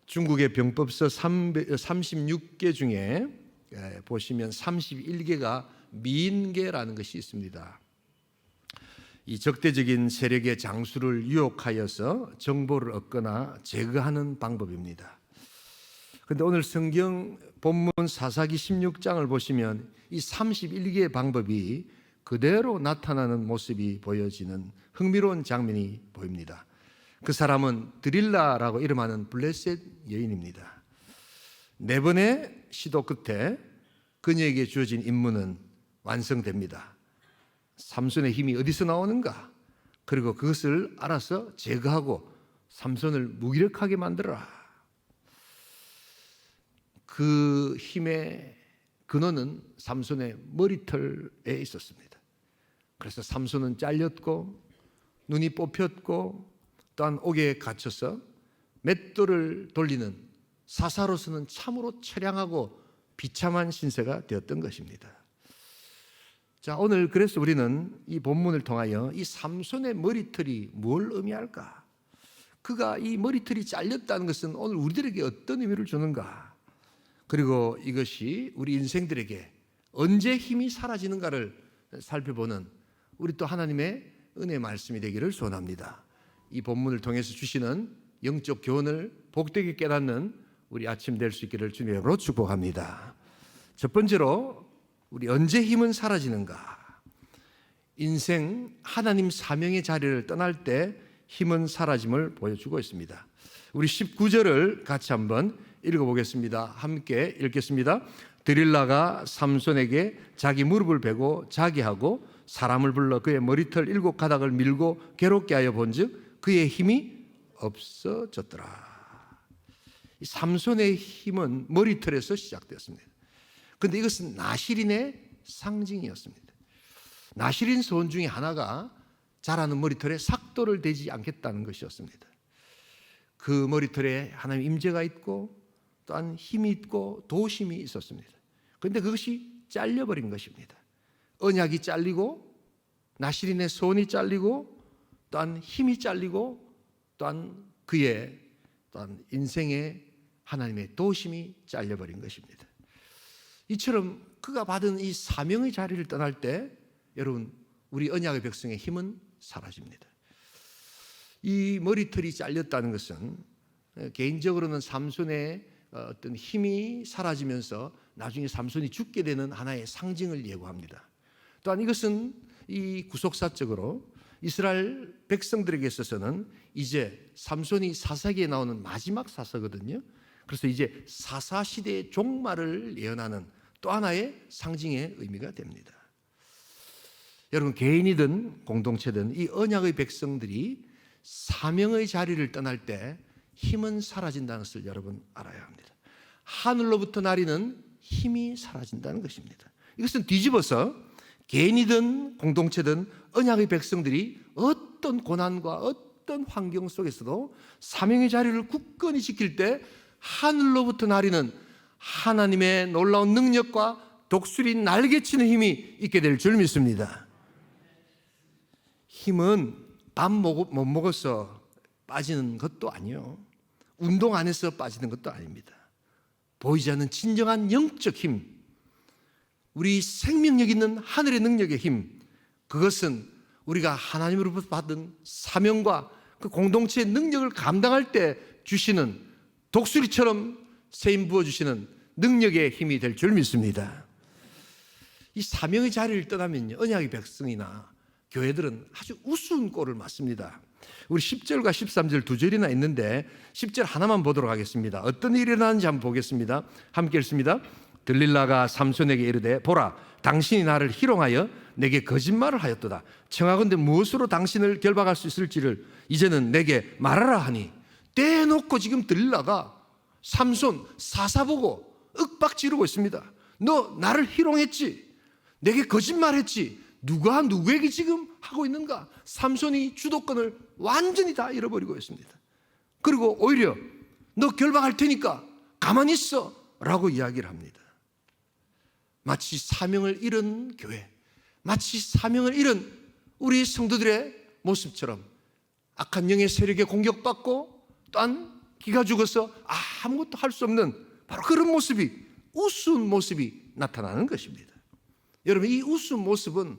중국의 병법서 36개 중에 보시면 31개가 미인계라는 것이 있습니다. 이 적대적인 세력의 장수를 유혹하여서 정보를 얻거나 제거하는 방법입니다. 그런데 오늘 성경 본문 사사기 16장을 보시면 이 31개의 방법이 그대로 나타나는 모습이 보여지는 흥미로운 장면이 보입니다. 그 사람은 드릴라라고 이름하는 블레셋 여인입니다. 4번의 시도 끝에 그녀에게 주어진 임무는 완성됩니다. 삼손의 힘이 어디서 나오는가? 그리고 그것을 알아서 제거하고 삼손을 무기력하게 만들어라. 그 힘의 근원은 삼손의 머리털에 있었습니다. 그래서 삼손은 잘렸고 눈이 뽑혔고 또한 옥에 갇혀서 맷돌을 돌리는 사사로서는 참으로 처량하고 비참한 신세가 되었던 것입니다. 자, 오늘 그래서 우리는 이 본문을 통하여 이 삼손의 머리털이 뭘 의미할까? 그가 이 머리털이 잘렸다는 것은 오늘 우리들에게 어떤 의미를 주는가? 그리고 이것이 우리 인생들에게 언제 힘이 사라지는가를 살펴보는 우리 또 하나님의 은혜의 말씀이 되기를 소원합니다. 이 본문을 통해서 주시는 영적 교훈을 복되게 깨닫는 우리 아침 될 수 있기를 주님으로 축복합니다. 첫 번째로 우리 언제 힘은 사라지는가? 인생 하나님 사명의 자리를 떠날 때 힘은 사라짐을 보여주고 있습니다. 우리 19절을 같이 한번 읽어보겠습니다. 함께 읽겠습니다. 드릴라가 삼손에게 자기 무릎을 베고 자게 하고 사람을 불러 그의 머리털 7가닥을 밀고 괴롭게 하여 본즉 그의 힘이 없어졌더라. 이 삼손의 힘은 머리털에서 시작되었습니다. 그런데 이것은 나실인의 상징이었습니다. 나실인 소원 중에 하나가 자라는 머리털에 삭도를 대지 않겠다는 것이었습니다. 그 머리털에 하나님의 임재가 있고 또한 힘이 있고 도심이 있었습니다. 그런데 그것이 잘려버린 것입니다. 언약이 잘리고 나실인의 소원이 잘리고 또한 힘이 잘리고 또한 그의 또한 인생의 하나님의 도심이 잘려버린 것입니다. 이처럼 그가 받은 이 사명의 자리를 떠날 때 여러분 우리 언약의 백성의 힘은 사라집니다. 이 머리털이 잘렸다는 것은 개인적으로는 삼손의 어떤 힘이 사라지면서 나중에 삼손이 죽게 되는 하나의 상징을 예고합니다. 또한 이것은 이 구속사적으로 이스라엘 백성들에게 있어서는 이제 삼손이 사사기에 나오는 마지막 사사거든요. 그래서 이제 사사시대의 종말을 예언하는 또 하나의 상징의 의미가 됩니다. 여러분 개인이든 공동체든 이 언약의 백성들이 사명의 자리를 떠날 때 힘은 사라진다는 것을 여러분 알아야 합니다. 하늘로부터 나리는 힘이 사라진다는 것입니다. 이것은 뒤집어서 개인이든 공동체든 언약의 백성들이 어떤 고난과 어떤 환경 속에서도 사명의 자리를 굳건히 지킬 때 하늘로부터 나리는 하나님의 놀라운 능력과 독수리 날개치는 힘이 있게 될 줄 믿습니다. 힘은 밥 못 먹어서 빠지는 것도 아니요, 운동 안 해서 빠지는 것도 아닙니다. 보이지 않는 진정한 영적 힘, 우리 생명력 있는 하늘의 능력의 힘, 그것은 우리가 하나님으로부터 받은 사명과 그 공동체의 능력을 감당할 때 주시는 독수리처럼 세임 부어주시는 능력의 힘이 될 줄 믿습니다. 이 사명의 자리를 떠나면요, 언약의 백성이나 교회들은 아주 우스운 꼴을 맞습니다. 우리 10절과 13절 두 절이나 있는데 10절 하나만 보도록 하겠습니다. 어떤 일이 일어나는지 한번 보겠습니다. 함께 읽습니다. 들릴라가 삼손에게 이르되 보라, 당신이 나를 희롱하여 내게 거짓말을 하였도다. 청하건대 무엇으로 당신을 결박할 수 있을지를 이제는 내게 말하라 하니, 떼놓고 지금 들릴라가 삼손 사사보고 윽박지르고 있습니다. 너 나를 희롱했지, 내게 거짓말했지, 누가 누구에게 지금 하고 있는가? 삼손이 주도권을 완전히 다 잃어버리고 있습니다. 그리고 오히려 너 결박할 테니까 가만히 있어 라고 이야기를 합니다. 마치 사명을 잃은 교회, 마치 사명을 잃은 우리 성도들의 모습처럼 악한 영의 세력에 공격받고 또한 기가 죽어서 아무것도 할 수 없는 바로 그런 모습이, 우스운 모습이 나타나는 것입니다. 여러분, 이 우스운 모습은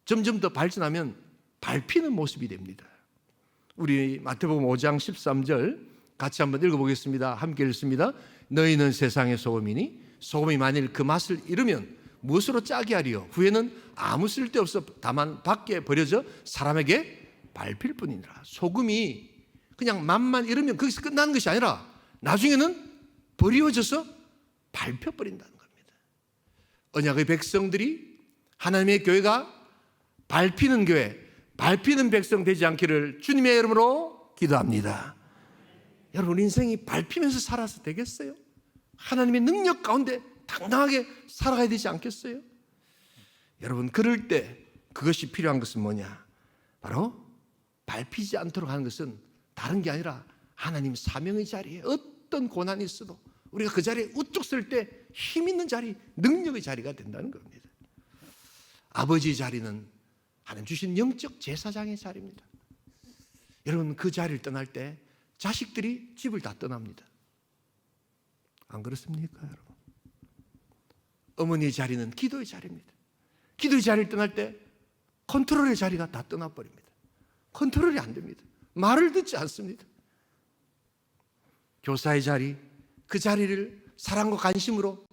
점점 더 발전하면 밟히는 모습이 됩니다. 우리 마태복음 5장 13절 같이 한번 읽어보겠습니다. 함께 읽습니다. 너희는 세상의 소금이니 소금이 만일 그 맛을 잃으면 무엇으로 짜게 하리요? 후에는 아무 쓸데없어 다만 밖에 버려져 사람에게 밟힐 뿐이니라. 소금이 그냥 맛만 잃으면 거기서 끝나는 것이 아니라 나중에는 버리워져서 밟혀버린다는 겁니다. 언약의 백성들이, 하나님의 교회가 밟히는 교회, 밟히는 백성 되지 않기를 주님의 이름으로 기도합니다. 여러분, 인생이 밟히면서 살아서 되겠어요? 하나님의 능력 가운데 당당하게 살아가야 되지 않겠어요? 여러분, 그럴 때 그것이 필요한 것은 뭐냐? 바로 밟히지 않도록 하는 것은 다른 게 아니라 하나님 사명의 자리에 어떤 고난이 있어도 우리가 그 자리에 우뚝 설 때 힘 있는 자리, 능력의 자리가 된다는 겁니다. 아버지의 자리는 하나님 주신 영적 제사장의 자리입니다. 여러분, 그 자리를 떠날 때 자식들이 집을 다 떠납니다. 안 그렇습니까, 여러분? 어머니의 자리는 기도의 자리입니다. 기도의 자리를 떠날 때 컨트롤의 자리가 다 떠나버립니다. 컨트롤이 안 됩니다. 말을 듣지 않습니다. 교사의 자리, 그 자리를 사랑과 관심으로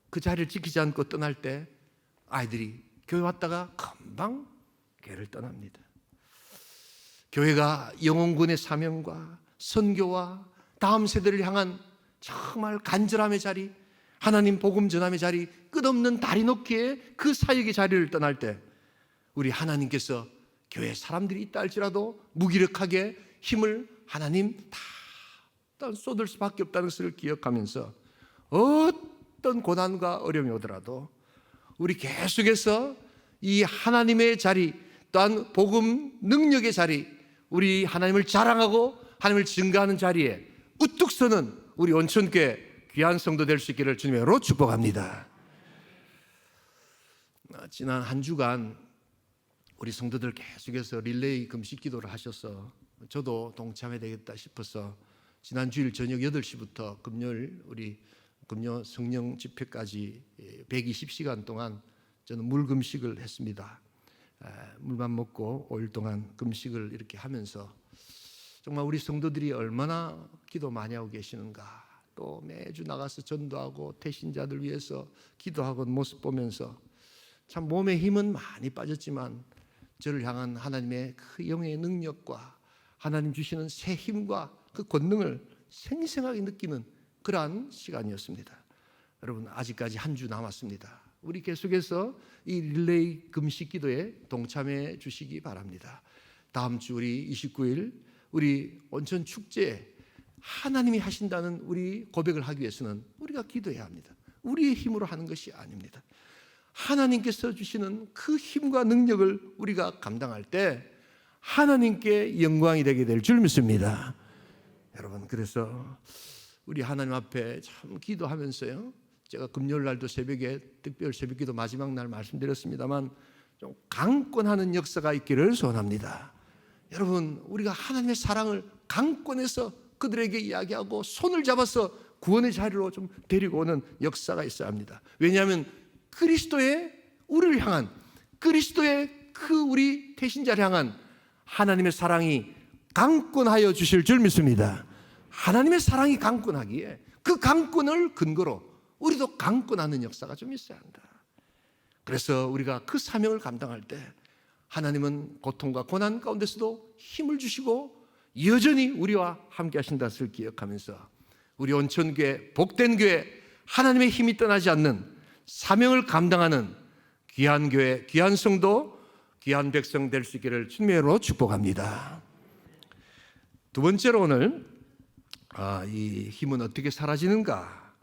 그 자리를 지키지 않고 떠날 때 아이들이 교회 왔다가 금방 교회를 떠납니다. 교회가 영혼군의 사명과 선교와 다음 세대를 향한 정말 간절함의 자리, 하나님 복음 전함의 자리, 끝없는 다리 놓기에 그 사역의 자리를 떠날 때 우리 하나님께서 교회 사람들이 있다 할지라도 무기력하게 힘을 하나님 다 쏟을 수밖에 없다는 것을 기억하면서 어떤 고난과 어려움이 오더라도 우리 계속해서 이 하나님의 자리, 또한 복음 능력의 자리, 우리 하나님을 자랑하고 하나님을 증거하는 자리에 우뚝 서는 우리 온천교회 귀한 성도 될 수 있기를 주님으로 축복합니다. 지난 한 주간 우리 성도들 계속해서 릴레이 금식 기도를 하셔서 저도 동참해야 되겠다 싶어서 지난 주일 저녁 8시부터 금요일 우리 금요 성령 집회까지 120시간 동안 저는 물 금식을 했습니다. 물만 먹고 5일 동안 금식을 이렇게 하면서 정말 우리 성도들이 얼마나 기도 많이 하고 계시는가, 또 매주 나가서 전도하고 태신자들 위해서 기도하고 모습 보면서 참 몸에 힘은 많이 빠졌지만 저를 향한 하나님의 그 영의 능력과 하나님 주시는 새 힘과 그 권능을 생생하게 느끼는 그러한 시간이었습니다. 여러분, 아직까지 한 주 남았습니다. 우리 계속해서 이 릴레이 금식 기도에 동참해 주시기 바랍니다. 다음 주 우리 29일 우리 온천 축제에 하나님이 하신다는 우리 고백을 하기 위해서는 우리가 기도해야 합니다. 우리의 힘으로 하는 것이 아닙니다. 하나님께서 주시는 그 힘과 능력을 우리가 감당할 때 하나님께 영광이 되게 될 줄 믿습니다. 여러분, 그래서 우리 하나님 앞에 참 기도하면서요, 제가 금요일 날도 새벽에 특별 새벽기도 마지막 날 말씀드렸습니다만 좀 강권하는 역사가 있기를 소원합니다. 여러분, 우리가 하나님의 사랑을 강권해서 그들에게 이야기하고 손을 잡아서 구원의 자리로 좀 데리고 오는 역사가 있어야 합니다. 왜냐하면 그리스도의 우리를 향한, 그리스도의 그 우리 태신자를 향한 하나님의 사랑이 강권하여 주실 줄 믿습니다. 하나님의 사랑이 강권하기에 그 강권을 근거로 우리도 강권하는 역사가 좀 있어야 한다. 그래서 우리가 그 사명을 감당할 때 하나님은 고통과 고난 가운데서도 힘을 주시고 여전히 우리와 함께 하신다는 것을 기억하면서 우리 온천교회, 복된 교회, 하나님의 힘이 떠나지 않는 사명을 감당하는 귀한 교회, 귀한 성도, 귀한 백성 될 수 있기를 주님으로 축복합니다. 두 번째로 오늘 이 힘은 어떻게 사라지는가?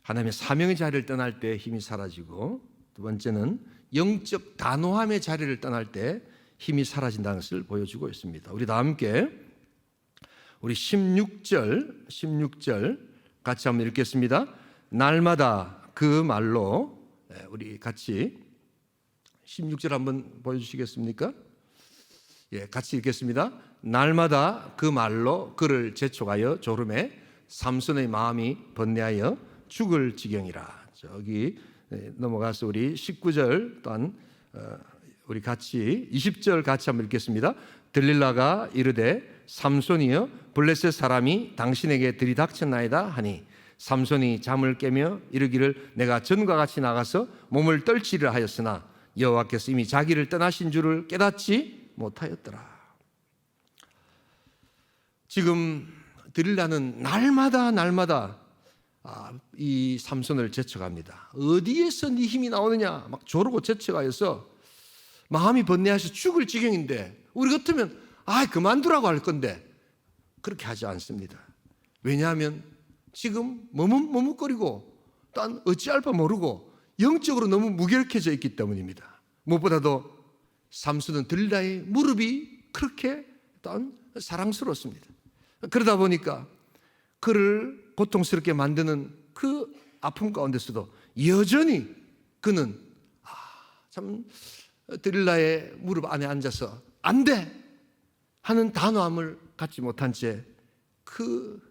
하나님의 사명의 자리를 떠날 때 힘이 사라지고, 두 번째는 영적 단호함의 자리를 떠날 때 힘이 사라진다는 것을 보여주고 있습니다. 우리 다 함께 우리 16절 같이 한번 읽겠습니다. 날마다 그 말로, 우리 같이 16절 한번 보여주시겠습니까? 같이 읽겠습니다. 날마다 그 말로 그를 재촉하여 조름에 삼손의 마음이 번뇌하여 죽을 지경이라. 저기 넘어가서 우리 19절 또한 우리 같이 20절 같이 한번 읽겠습니다. 들릴라가 이르되 삼손이여 블레셋 사람이 당신에게 들이닥쳤나이다 하니 삼손이 잠을 깨며 이르기를 내가 전과 같이 나가서 몸을 떨치려 하였으나 여호와께서 이미 자기를 떠나신 줄을 깨닫지 못하였더라. 지금 들릴라는 날마다 이 삼손을 제쳐갑니다. 어디에서 네 힘이 나오느냐 막 조르고 제쳐가여서 마음이 번뇌해서 죽을 지경인데 우리 같으면 그만두라고 할 건데 그렇게 하지 않습니다. 왜냐하면 지금 머뭇거리고 또 어찌할 바 모르고 영적으로 너무 무결해져 있기 때문입니다. 무엇보다도 삼손은 들릴라의 무릎이 그렇게 또한 사랑스럽습니다. 그러다 보니까 그를 고통스럽게 만드는 그 아픔 가운데서도 여전히 그는 참 들릴라의 무릎 안에 앉아서 안 돼! 하는 단호함을 갖지 못한 채 그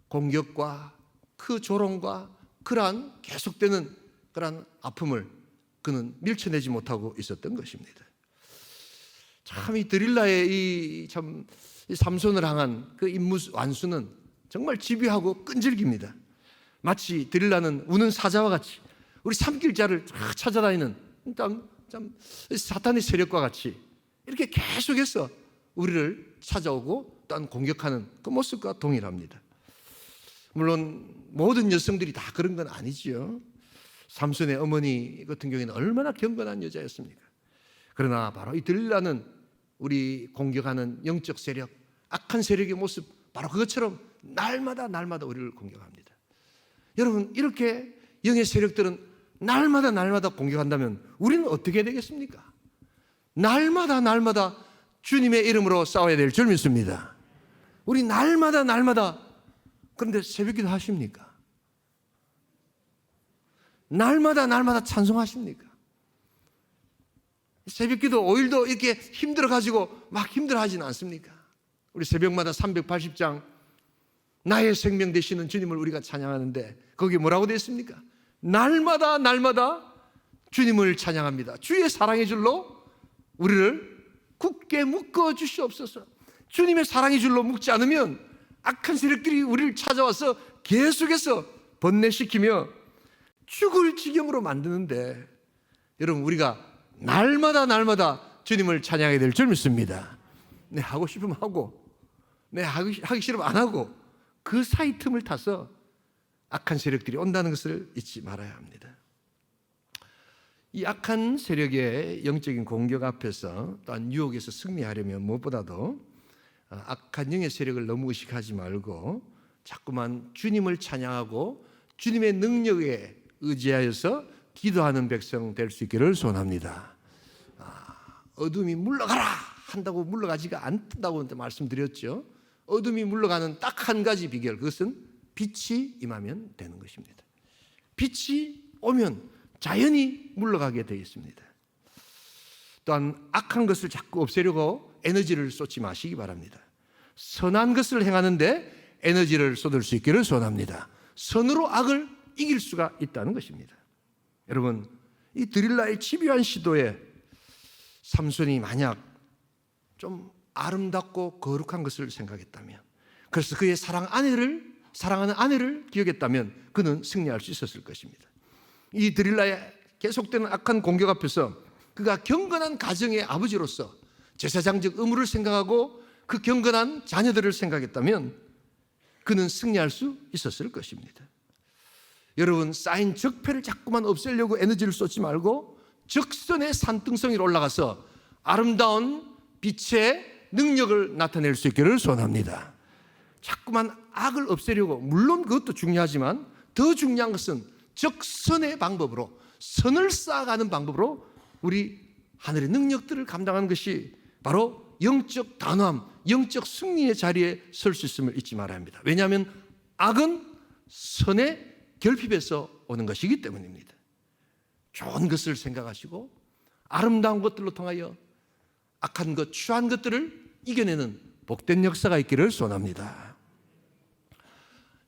공격과 그 조롱과 그러한 계속되는 그러한 아픔을 그는 밀쳐내지 못하고 있었던 것입니다. 참 이 들릴라의 이 삼손을 향한 그 임무 완수는 정말 집요하고 끈질깁니다. 마치 들릴라는 우는 사자와 같이 우리 산길자를 찾아다니는 참 사탄의 세력과 같이 이렇게 계속해서 우리를 찾아오고 또한 공격하는 그 모습과 동일합니다. 물론 모든 여성들이 다 그런 건 아니지요. 삼손의 어머니 같은 경우에는 얼마나 경건한 여자였습니까? 그러나 바로 이 들릴라는 우리 공격하는 영적 세력, 악한 세력의 모습 바로 그것처럼 날마다 우리를 공격합니다. 여러분 이렇게 영의 세력들은 날마다 공격한다면 우리는 어떻게 해야 되겠습니까? 날마다 주님의 이름으로 싸워야 될 줄 믿습니다. 우리 날마다 그런데 새벽기도 하십니까? 날마다 찬송하십니까? 새벽기도 5일도 이렇게 힘들어가지고 막 힘들어하지는 않습니까? 우리 새벽마다 380장 나의 생명 되시는 주님을 우리가 찬양하는데 거기에 뭐라고 되어 있습니까? 날마다 주님을 찬양합니다. 주의 사랑의 줄로 우리를 굳게 묶어 주시옵소서. 주님의 사랑의 줄로 묶지 않으면 악한 세력들이 우리를 찾아와서 계속해서 번뇌시키며 죽을 지경으로 만드는데 여러분 우리가 날마다 주님을 찬양해야 될 줄 믿습니다. 하고 싶으면 하고 하기 싫으면 안 하고 그 사이 틈을 타서 악한 세력들이 온다는 것을 잊지 말아야 합니다. 이 악한 세력의 영적인 공격 앞에서 또한 유혹에서 승리하려면 무엇보다도 악한 영의 세력을 너무 의식하지 말고 자꾸만 주님을 찬양하고 주님의 능력에 의지하여서 기도하는 백성 될 수 있기를 소원합니다. 어둠이 물러가라 한다고 물러가지가 않다고 말씀드렸죠. 어둠이 물러가는 딱 한 가지 비결, 그것은 빛이 임하면 되는 것입니다. 빛이 오면 자연히 물러가게 되어 있습니다. 또한 악한 것을 자꾸 없애려고 에너지를 쏟지 마시기 바랍니다. 선한 것을 행하는데 에너지를 쏟을 수 있기를 소원합니다. 선으로 악을 이길 수가 있다는 것입니다. 여러분, 이 드릴라의 집요한 시도에 삼손이 만약 좀 아름답고 거룩한 것을 생각했다면, 그래서 그의 사랑하는 아내를 기억했다면 그는 승리할 수 있었을 것입니다. 이 드릴라의 계속되는 악한 공격 앞에서 그가 경건한 가정의 아버지로서 제사장적 의무를 생각하고 그 경건한 자녀들을 생각했다면 그는 승리할 수 있었을 것입니다. 여러분, 쌓인 적폐를 자꾸만 없애려고 에너지를 쏟지 말고 적선의 산등성 위로 올라가서 아름다운 빛의 능력을 나타낼 수 있기를 소원합니다. 자꾸만 악을 없애려고, 물론 그것도 중요하지만 더 중요한 것은 적선의 방법으로, 선을 쌓아가는 방법으로 우리 하늘의 능력들을 감당하는 것이 바로 영적 단호함, 영적 승리의 자리에 설 수 있음을 잊지 말아야 합니다. 왜냐하면 악은 선의 결핍에서 오는 것이기 때문입니다. 좋은 것을 생각하시고 아름다운 것들로 통하여 악한 것, 추한 것들을 이겨내는 복된 역사가 있기를 소원합니다.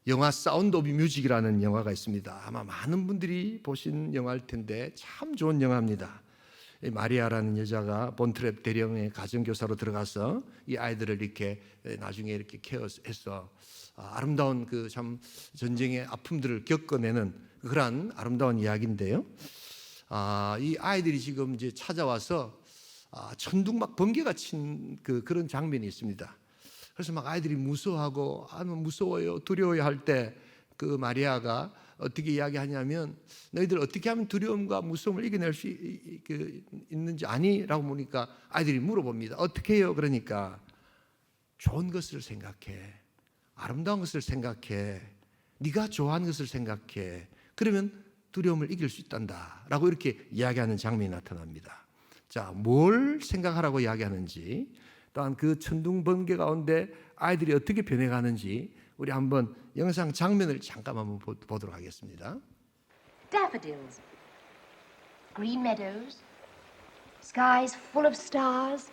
영화 사운드 오브 뮤직이라는 영화가 있습니다. 아마 많은 분들이 보신 영화일 텐데 참 좋은 영화입니다. 마리아라는 여자가 본트랩 대령의 가정교사로 들어가서 이 아이들을 이렇게 나중에 이렇게 케어해서 아름다운 그 참 전쟁의 아픔들을 겪어내는 그러한 아름다운 이야기인데요. 이 아이들이 지금 이제 찾아와서 천둥 막 번개가 친 그런 장면이 있습니다. 그래서 막 아이들이 무서워하고 무서워요, 두려워요 할 때 그 마리아가 어떻게 이야기하냐면 너희들 어떻게 하면 두려움과 무서움을 이겨낼 수 있는지 아니? 라고 보니까 아이들이 물어봅니다. 어떻게 해요? 그러니까 좋은 것을 생각해, 아름다운 것을 생각해, 네가 좋아하는 것을 생각해, 그러면 두려움을 이길 수 있단다 라고 이렇게 이야기하는 장면이 나타납니다. 자, 뭘 생각하라고 이야기하는지, 또한 그 천둥 번개 가운데 아이들이 어떻게 변해가는지 우리 한번 영상 장면을 잠깐 한번 보도록 하겠습니다. Daffodils, green meadows, skies full of stars,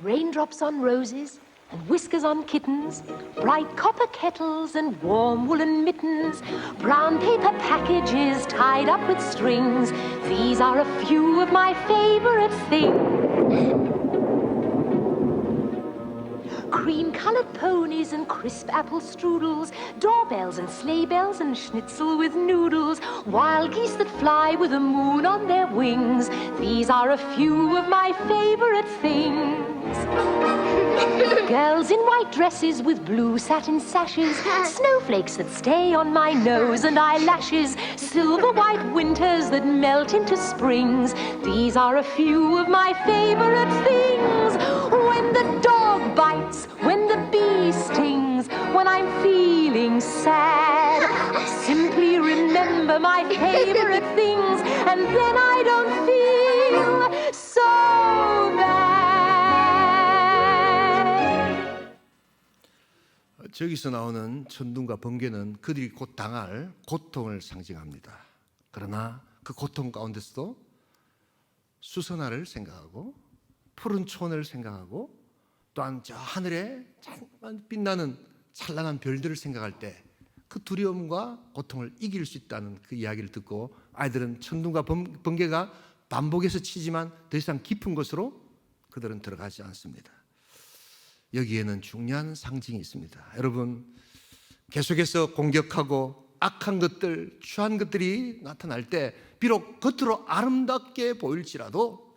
raindrops on roses and whiskers on kittens, bright copper kettles and warm woolen mittens, brown paper packages tied up with strings. These are a few of my favorite things. Cream-colored ponies and crisp apple strudels, doorbells and sleigh bells and schnitzel with noodles, wild geese that fly with the moon on their wings. These are a few of my favorite things. Girls in white dresses with blue satin sashes, snowflakes that stay on my nose and eyelashes, silver white winters that melt into springs. These are a few of my favorite things. When the dog bites, when the bee stings, when I'm feeling sad, I simply remember my favorite things, and then I don't feel so bad. 저기서 나오는 천둥과 번개는 그들이 곧 당할 고통을 상징합니다. 그러나 그 고통 가운데서도 수선화를 생각하고 푸른 초원을 생각하고 또한 저 하늘에 빛나는 찬란한 별들을 생각할 때 그 두려움과 고통을 이길 수 있다는 그 이야기를 듣고 아이들은 천둥과 번개가 반복해서 치지만 더 이상 깊은 곳으로 그들은 들어가지 않습니다. 여기에는 중요한 상징이 있습니다. 여러분, 계속해서 공격하고 악한 것들, 추한 것들이 나타날 때 비록 겉으로 아름답게 보일지라도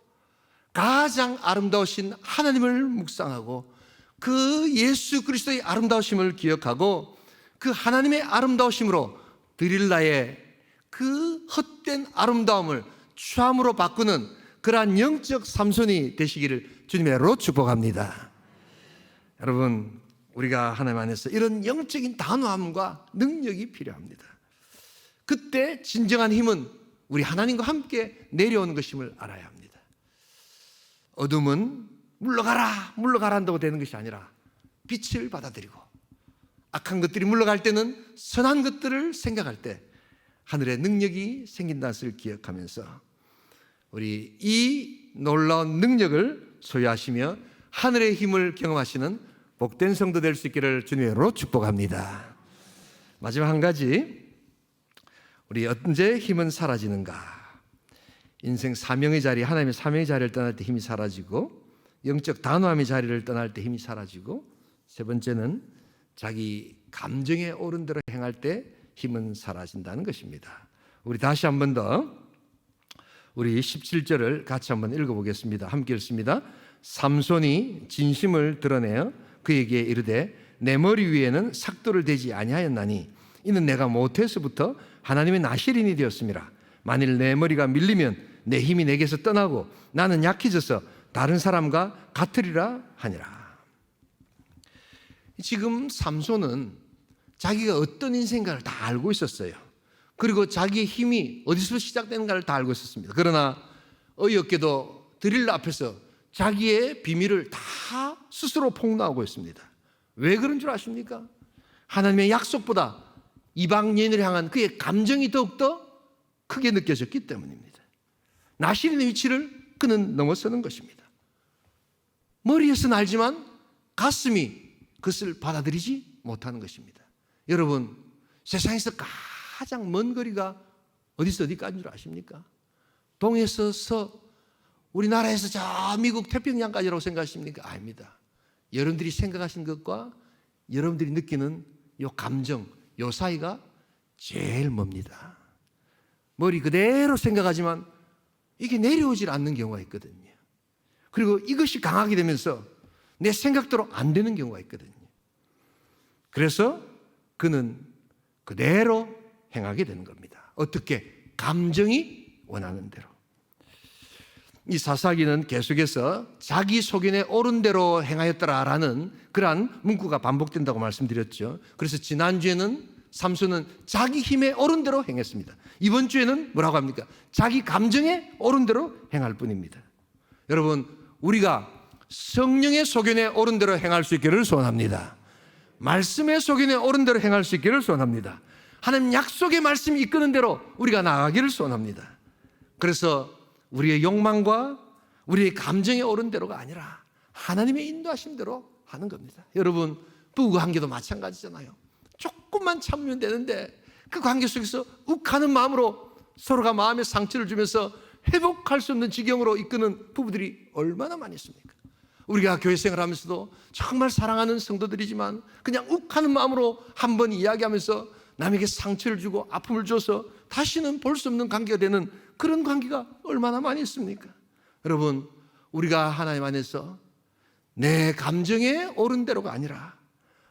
가장 아름다우신 하나님을 묵상하고 그 예수 그리스도의 아름다우심을 기억하고 그 하나님의 아름다우심으로 드릴 나의 그 헛된 아름다움을 추함으로 바꾸는 그러한 영적 삼손이 되시기를 주님의 이름으로 축복합니다. 여러분, 우리가 하나님 안에서 이런 영적인 단호함과 능력이 필요합니다. 그때 진정한 힘은 우리 하나님과 함께 내려오는 것임을 알아야 합니다. 어둠은 물러가라 한다고 되는 것이 아니라 빛을 받아들이고 악한 것들이 물러갈 때는 선한 것들을 생각할 때 하늘의 능력이 생긴다는 것을 기억하면서 우리 이 놀라운 능력을 소유하시며 하늘의 힘을 경험하시는 복된 성도 될 수 있기를 주님으로 축복합니다. 마지막 한 가지, 우리 언제 힘은 사라지는가? 인생 사명의 자리, 하나님의 사명의 자리를 떠날 때 힘이 사라지고, 영적 단호함의 자리를 떠날 때 힘이 사라지고, 세 번째는 자기 감정에 오른 대로 행할 때 힘은 사라진다는 것입니다. 우리 다시 한 번 더 우리 17절을 같이 한번 읽어보겠습니다. 함께 읽습니다. 삼손이 진심을 드러내어 그에게 이르되 내 머리 위에는 삭도를 대지 아니하였나니 이는 내가 모태에서부터 하나님의 나실인이 되었음이라. 만일 내 머리가 밀리면 내 힘이 내게서 떠나고 나는 약해져서 다른 사람과 같으리라 하니라. 지금 삼손은 자기가 어떤 인생인가를 다 알고 있었어요. 그리고 자기의 힘이 어디서 시작되는가를 다 알고 있었습니다. 그러나 어이없게도 드릴라 앞에서 자기의 비밀을 다 스스로 폭로하고 있습니다. 왜 그런 줄 아십니까? 하나님의 약속보다 이방 여인을 향한 그의 감정이 더욱더 크게 느껴졌기 때문입니다. 나실인의 위치를 그는 넘어서는 것입니다. 머리에서는 알지만 가슴이 그것을 받아들이지 못하는 것입니다. 여러분, 세상에서 가장 먼 거리가 어디서 어디까지인 줄 아십니까? 동에서 서, 우리나라에서 저 미국 태평양까지라고 생각하십니까? 아닙니다. 여러분들이 생각하시는 것과 여러분들이 느끼는 요 감정, 요 사이가 제일 멉니다. 머리 그대로 생각하지만 이게 내려오질 않는 경우가 있거든요. 그리고 이것이 강하게 되면서 내 생각대로 안 되는 경우가 있거든요. 그래서 그는 그대로 행하게 되는 겁니다. 어떻게? 감정이 원하는 대로. 이 사사기는 계속해서 자기 소견에 옳은 대로 행하였더라라는 그러한 문구가 반복된다고 말씀드렸죠. 그래서 지난주에는 삼손은 자기 힘에 옳은 대로 행했습니다. 이번 주에는 뭐라고 합니까? 자기 감정에 옳은 대로 행할 뿐입니다. 여러분, 우리가 성령의 소견에 옳은 대로 행할 수 있기를 소원합니다. 말씀의 소견에 옳은 대로 행할 수 있기를 소원합니다. 하나님 약속의 말씀이 이끄는 대로 우리가 나아가기를 소원합니다. 그래서 우리의 욕망과 우리의 감정에 옳은 대로가 아니라 하나님의 인도하심대로 하는 겁니다. 여러분, 부부 관계도 마찬가지잖아요. 조금만 참으면 되는데 그 관계 속에서 욱하는 마음으로 서로가 마음에 상처를 주면서 회복할 수 없는 지경으로 이끄는 부부들이 얼마나 많이 있습니까? 우리가 교회 생활하면서도 정말 사랑하는 성도들이지만 그냥 욱하는 마음으로 한번 이야기하면서 남에게 상처를 주고 아픔을 줘서 다시는 볼 수 없는 관계가 되는 그런 관계가 얼마나 많이 있습니까? 여러분, 우리가 하나님 안에서 내 감정에 옳은 대로가 아니라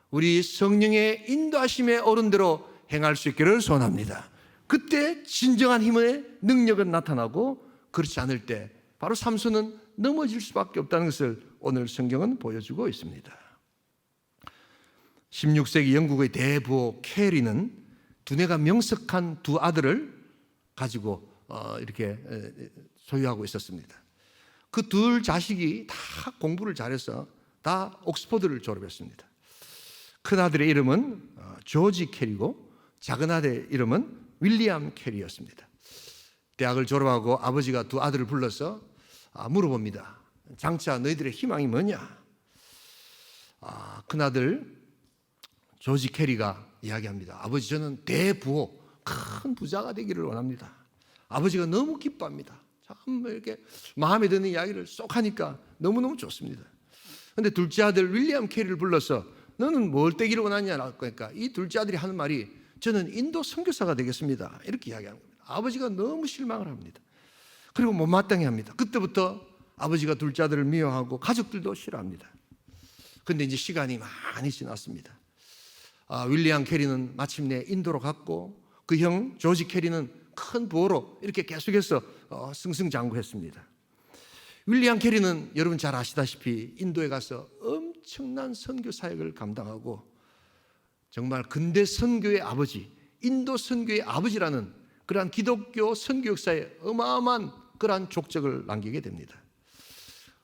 우리 성령의 인도하심에 옳은 대로 행할 수 있기를 소원합니다. 그때 진정한 힘의 능력은 나타나고 그렇지 않을 때 바로 삼손은 넘어질 수밖에 없다는 것을 오늘 성경은 보여주고 있습니다. 16세기 영국의 대부호 캐리는 두뇌가 명석한 두 아들을 가지고 이렇게 소유하고 있었습니다. 그 둘 자식이 다 공부를 잘해서 다 옥스퍼드를 졸업했습니다. 큰 아들의 이름은 조지 캐리고 작은 아들의 이름은 윌리엄 캐리였습니다. 대학을 졸업하고 아버지가 두 아들을 불러서 물어봅니다. 장차 너희들의 희망이 뭐냐? 큰 아들 조지 캐리가 이야기합니다. 아버지, 저는 대부호, 큰 부자가 되기를 원합니다. 아버지가 너무 기뻐합니다. 참 이렇게 마음에 드는 이야기를 쏙 하니까 너무너무 좋습니다. 그런데 둘째 아들 윌리엄 캐리를 불러서 너는 뭘 되기를 원하냐라고 하니까 이 둘째 아들이 하는 말이 저는 인도 선교사가 되겠습니다. 이렇게 이야기하는 겁니다. 아버지가 너무 실망을 합니다. 그리고 못마땅해 합니다. 그때부터 아버지가 둘째 아들을 미워하고 가족들도 싫어합니다. 그런데 이제 시간이 많이 지났습니다. 윌리엄 캐리는 마침내 인도로 갔고 그 형 조지 캐리는 큰 부호로 이렇게 계속해서 승승장구했습니다. 윌리엄 캐리는 여러분 잘 아시다시피 인도에 가서 엄청난 선교 사역을 감당하고 정말 근대 선교의 아버지, 인도 선교의 아버지라는 그러한 기독교 선교 역사에 어마어마한 그러한 족적을 남기게 됩니다.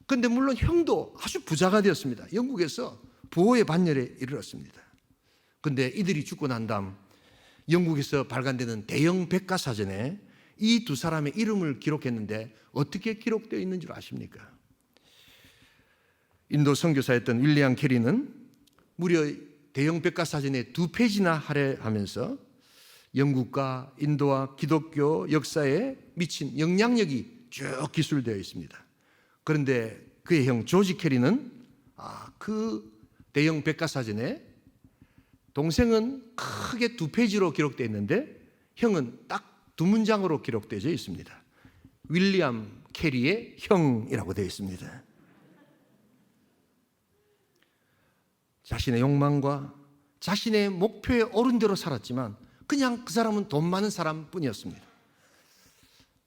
그런데 물론 형도 아주 부자가 되었습니다. 영국에서 부호의 반열에 이르렀습니다. 그런데 이들이 죽고 난 다음 영국에서 발간되는 대형 백과사전에 이 두 사람의 이름을 기록했는데 어떻게 기록되어 있는 줄 아십니까? 인도 선교사였던 윌리엄 캐리는 무려 대형 백과사전에 2페이지나 할애하면서 영국과 인도와 기독교 역사에 미친 영향력이 쭉 기술되어 있습니다. 그런데 그의 형 조지 캐리는 그 대형 백과사전에 동생은 크게 2페이지로 기록되어 있는데 형은 딱 2문장으로 기록되어 있습니다. 윌리엄 캐리의 형이라고 되어 있습니다. 자신의 욕망과 자신의 목표에 오른 대로 살았지만 그냥 그 사람은 돈 많은 사람뿐이었습니다.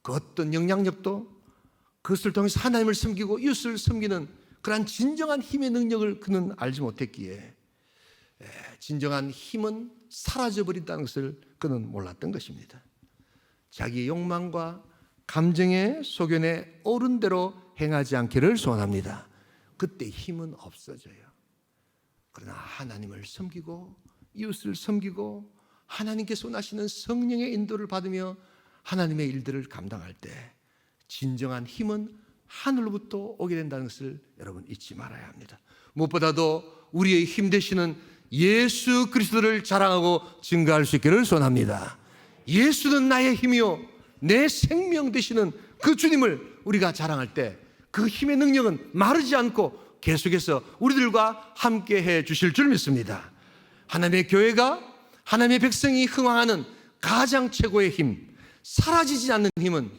그 어떤 영향력도 그것을 통해서 하나님을 섬기고 이웃을 섬기는 그러한 진정한 힘의 능력을 그는 알지 못했기에 진정한 힘은 사라져버린다는 것을 그는 몰랐던 것입니다. 자기의 욕망과 감정의 소견에 옳은 대로 행하지 않기를 소원합니다. 그때 힘은 없어져요. 그러나 하나님을 섬기고 이웃을 섬기고 하나님께서 원하시는 성령의 인도를 받으며 하나님의 일들을 감당할 때 진정한 힘은 하늘로부터 오게 된다는 것을 여러분 잊지 말아야 합니다. 무엇보다도 우리의 힘 되시는 예수 그리스도를 자랑하고 증거할 수 있기를 소원합니다. 예수는 나의 힘이요 내 생명 되시는 그 주님을 우리가 자랑할 때 그 힘의 능력은 마르지 않고 계속해서 우리들과 함께 해 주실 줄 믿습니다. 하나님의 교회가, 하나님의 백성이 흥왕하는 가장 최고의 힘, 사라지지 않는 힘은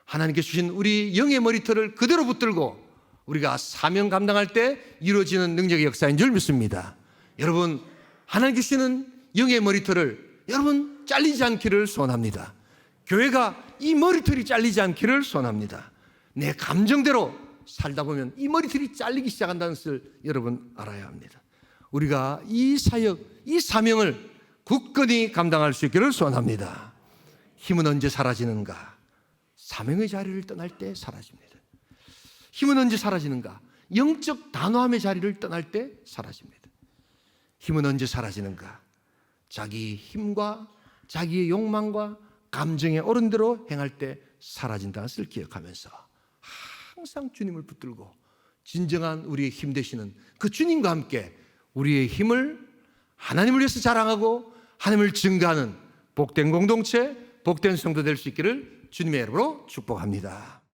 하나님께 주신 우리 영의 머리털을 그대로 붙들고 우리가 사명 감당할 때 이루어지는 능력의 역사인 줄 믿습니다. 여러분, 하나님께 주시는 영의 머리털을 여러분 잘리지 않기를 소원합니다. 교회가 이 머리털이 잘리지 않기를 소원합니다. 내 감정대로 살다 보면 이 머리털이 잘리기 시작한다는 것을 여러분 알아야 합니다. 우리가 이 사역, 이 사명을 굳건히 감당할 수 있기를 소원합니다. 힘은 언제 사라지는가? 사명의 자리를 떠날 때 사라집니다. 힘은 언제 사라지는가? 영적 단호함의 자리를 떠날 때 사라집니다. 힘은 언제 사라지는가? 자기 힘과 자기의 욕망과 감정에 오른 대로 행할 때 사라진다는 것을 기억하면서 항상 주님을 붙들고 진정한 우리의 힘 되시는 그 주님과 함께 우리의 힘을 하나님을 위해서 자랑하고 하나님을 증거하는 복된 공동체, 복된 성도 될 수 있기를 주님의 이름으로 축복합니다.